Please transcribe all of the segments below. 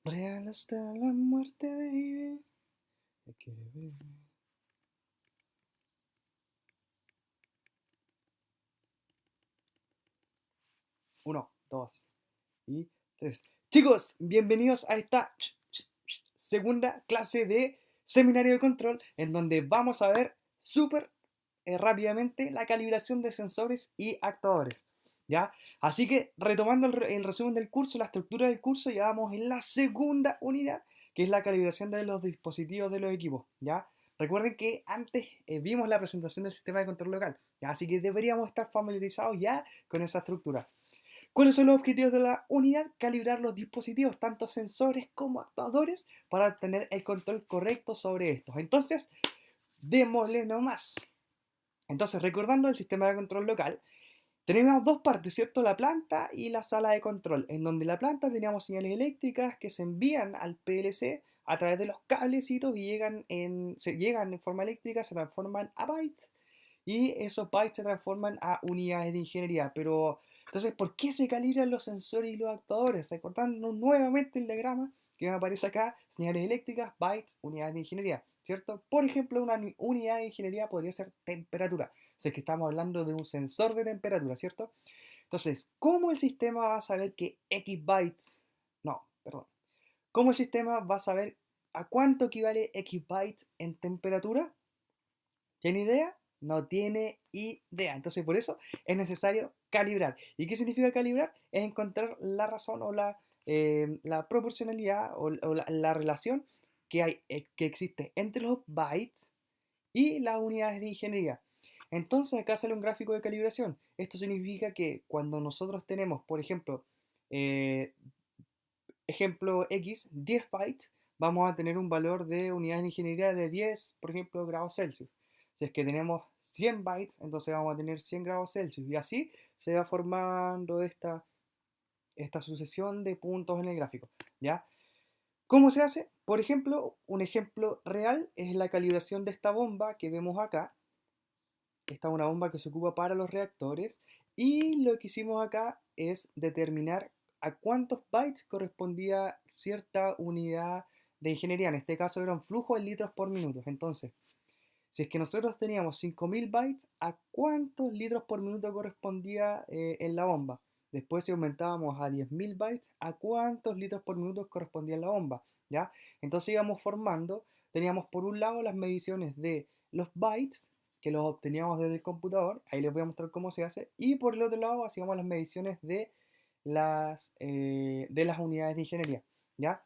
Real hasta la muerte, baby. Te quiero, baby. Uno, dos y tres. Chicos, bienvenidos a esta segunda clase de seminario de control en donde vamos a ver súper rápidamente la calibración de sensores y actuadores. ¿Ya? Así que retomando el resumen del curso, la estructura del curso, ya vamos en la segunda unidad, que es la calibración de los dispositivos de los equipos. ¿Ya? Recuerden que antes vimos la presentación del sistema de control local, ¿ya? Así que deberíamos estar familiarizados ya con esa estructura. ¿Cuáles son los objetivos de la unidad? Calibrar los dispositivos, tanto sensores como actuadores, para obtener el control correcto sobre estos. Entonces, démosle nomás. Entonces, recordando el sistema de control local, tenemos dos partes, ¿cierto? La planta y la sala de control, en donde la planta teníamos señales eléctricas que se envían al PLC a través de los cablecitos y llegan en forma eléctrica, se transforman a bytes y esos bytes se transforman a unidades de ingeniería. Pero, entonces, ¿por qué se calibran los sensores y los actuadores? Recordando nuevamente el diagrama que me aparece acá, señales eléctricas, bytes, unidades de ingeniería, ¿cierto? Por ejemplo, una unidad de ingeniería podría ser temperatura, si es que estamos hablando de un sensor de temperatura, ¿cierto? Entonces, ¿cómo el sistema va a saber que X bytes, no, perdón, cómo el sistema va a saber a cuánto equivale X bytes en temperatura? ¿Tiene idea? No tiene idea. Entonces, por eso es necesario calibrar. ¿Y qué significa calibrar? Es encontrar la razón o la proporcionalidad o la relación que, que existe entre los bytes y las unidades de ingeniería. Entonces, acá sale un gráfico de calibración. Esto significa que cuando nosotros tenemos, por ejemplo, eh, ejemplo X, 10 bytes, vamos a tener un valor de unidades de ingeniería de 10, por ejemplo, grados Celsius. Si es que tenemos 100 bytes, entonces vamos a tener 100 grados Celsius. Y así se va formando esta sucesión de puntos en el gráfico. ¿Ya? ¿Cómo se hace? Por ejemplo, un ejemplo real es la calibración de esta bomba que vemos acá. Esta es una bomba que se ocupa para los reactores. Y lo que hicimos acá es determinar a cuántos bytes correspondía cierta unidad de ingeniería. En este caso era un flujo en litros por minuto. Entonces, si es que nosotros teníamos 5000 bytes, ¿a cuántos litros por minuto correspondía en la bomba? Después, si aumentábamos a 10.000 bytes, ¿a cuántos litros por minuto correspondía en la bomba? ¿Ya? Entonces íbamos formando, teníamos por un lado las mediciones de los bytes, que los obteníamos desde el computador, ahí les voy a mostrar cómo se hace, y por el otro lado hacíamos las mediciones de las unidades de ingeniería, ¿ya?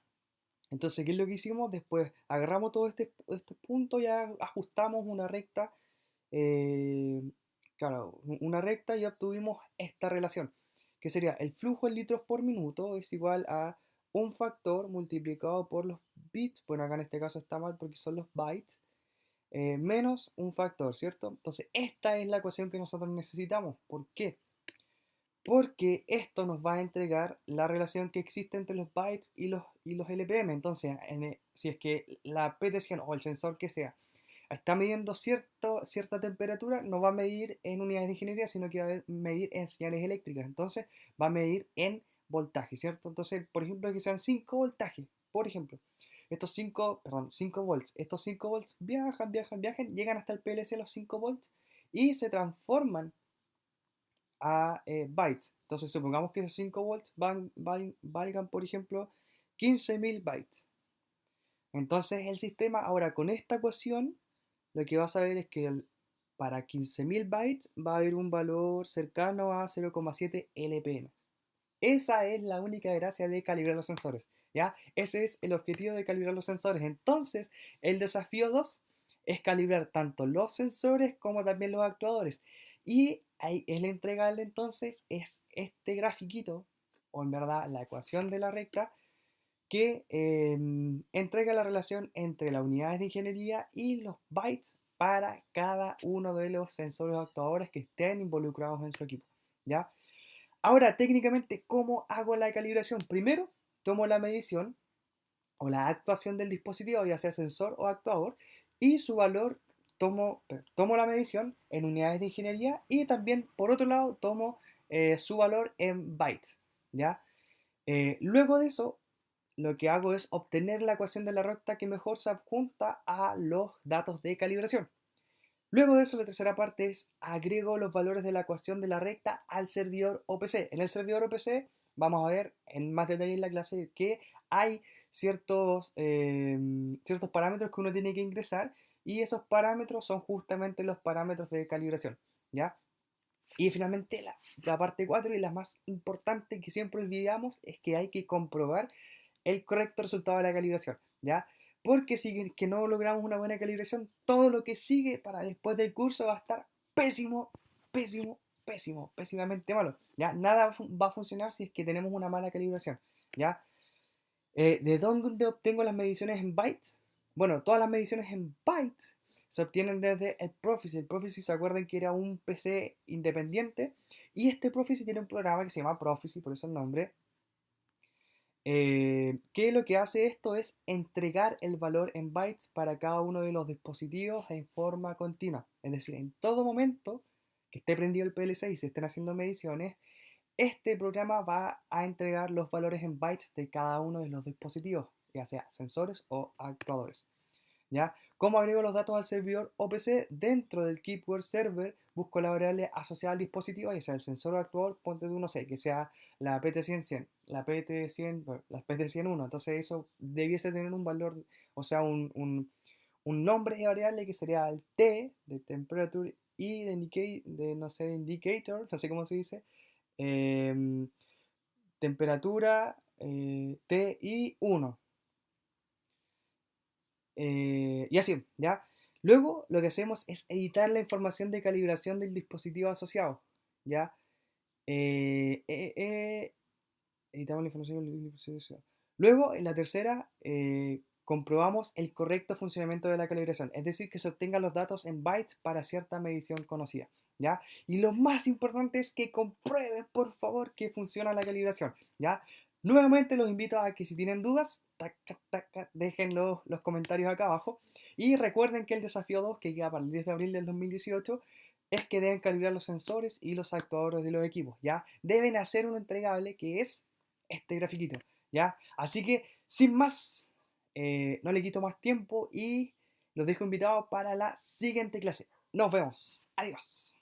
Entonces, ¿qué es lo que hicimos? Después agarramos todos estos puntos y ajustamos una recta, eh, claro, una recta y obtuvimos esta relación, que sería el flujo en litros por minuto es igual a un factor multiplicado por los bits, bueno, acá en este caso está mal porque son los bytes, menos un factor, ¿cierto? Entonces, esta es la ecuación que nosotros necesitamos. ¿Por qué? Porque esto nos va a entregar la relación que existe entre los bytes y los LPM. Entonces, si es que la petición o el sensor que sea está midiendo cierta temperatura, no va a medir en unidades de ingeniería, sino que va a medir en señales eléctricas. Entonces, va a medir en voltaje, ¿cierto? Entonces, por ejemplo, que sean 5 voltajes, por ejemplo. Estos 5, perdón, 5 volts. Estos 5 volts viajan, llegan hasta el PLC los 5 volts y se transforman a bytes. Entonces, supongamos que esos 5 volts valgan, por ejemplo, 15.000 bytes. Entonces, el sistema, ahora con esta ecuación, lo que vas a ver es que para 15.000 bytes va a haber un valor cercano a 0,7 LPM. Esa es la única gracia de calibrar los sensores, ¿ya? Ese es el objetivo de calibrar los sensores. Entonces, el desafío 2 es calibrar tanto los sensores como también los actuadores. Y ahí, el entregable entonces es este grafiquito, o en verdad la ecuación de la recta, que entrega la relación entre las unidades de ingeniería y los bytes para cada uno de los sensores actuadores que estén involucrados en su equipo, ¿ya? Ahora, técnicamente, ¿cómo hago la calibración? Primero, tomo la medición o la actuación del dispositivo, ya sea sensor o actuador, y su valor, tomo la medición en unidades de ingeniería y también, por otro lado, tomo su valor en bytes, ¿ya? Luego de eso, lo que hago es obtener la ecuación de la recta que mejor se adjunta a los datos de calibración. Luego de eso, la tercera parte es agrego los valores de la ecuación de la recta al servidor OPC. En el servidor OPC vamos a ver en más detalle en la clase que hay ciertos parámetros que uno tiene que ingresar y esos parámetros son justamente los parámetros de calibración, ¿ya? Y finalmente la parte 4 y la más importante que siempre olvidamos es que hay que comprobar el correcto resultado de la calibración, ¿ya? Porque si que no logramos una buena calibración, todo lo que sigue para después del curso va a estar pésimo, pésimo, pésimo, pésimamente malo, ¿ya? Nada va a funcionar si es que tenemos una mala calibración, ¿ya? ¿De dónde obtengo las mediciones en bytes? Bueno, todas las mediciones en bytes se obtienen desde el Proficy. El Proficy, se acuerdan que era un PC independiente y este Proficy tiene un programa que se llama Proficy, por eso el nombre, que lo que hace esto es entregar el valor en bytes para cada uno de los dispositivos en forma continua. Es decir, en todo momento que esté prendido el PLC y se estén haciendo mediciones, este programa va a entregar los valores en bytes de cada uno de los dispositivos, ya sea sensores o actuadores. ¿Ya? ¿Cómo agrego los datos al servidor OPC? Dentro del KeepWord Server busco la variable asociada al dispositivo, ya sea el sensor o actuador, ponte de 1, sé, que sea la PT100, la PT100, bueno, la PT101. Entonces eso debiese tener un valor, o sea, un nombre de variable que sería el T de temperature y de no sé, indicator, no sé cómo se dice, em, temperatura T y 1. Y así, ¿ya? Luego lo que hacemos es editar la información de calibración del dispositivo asociado, ¿ya? Eh, eh, eh, Editamos la información del dispositivo asociado. Luego, en la tercera, comprobamos el correcto funcionamiento de la calibración, es decir, que se obtengan los datos en bytes para cierta medición conocida, ¿ya? Y lo más importante es que comprueben, por favor, que funciona la calibración, ¿ya? Nuevamente los invito a que si tienen dudas, dejen los comentarios acá abajo. Y recuerden que el desafío 2, que queda para el 10 de abril del 2018, es que deben calibrar los sensores y los actuadores de los equipos, ¿ya? Deben hacer un entregable que es este grafiquito, ¿ya? Así que, sin más, no le quito más tiempo y los dejo invitados para la siguiente clase. Nos vemos. Adiós.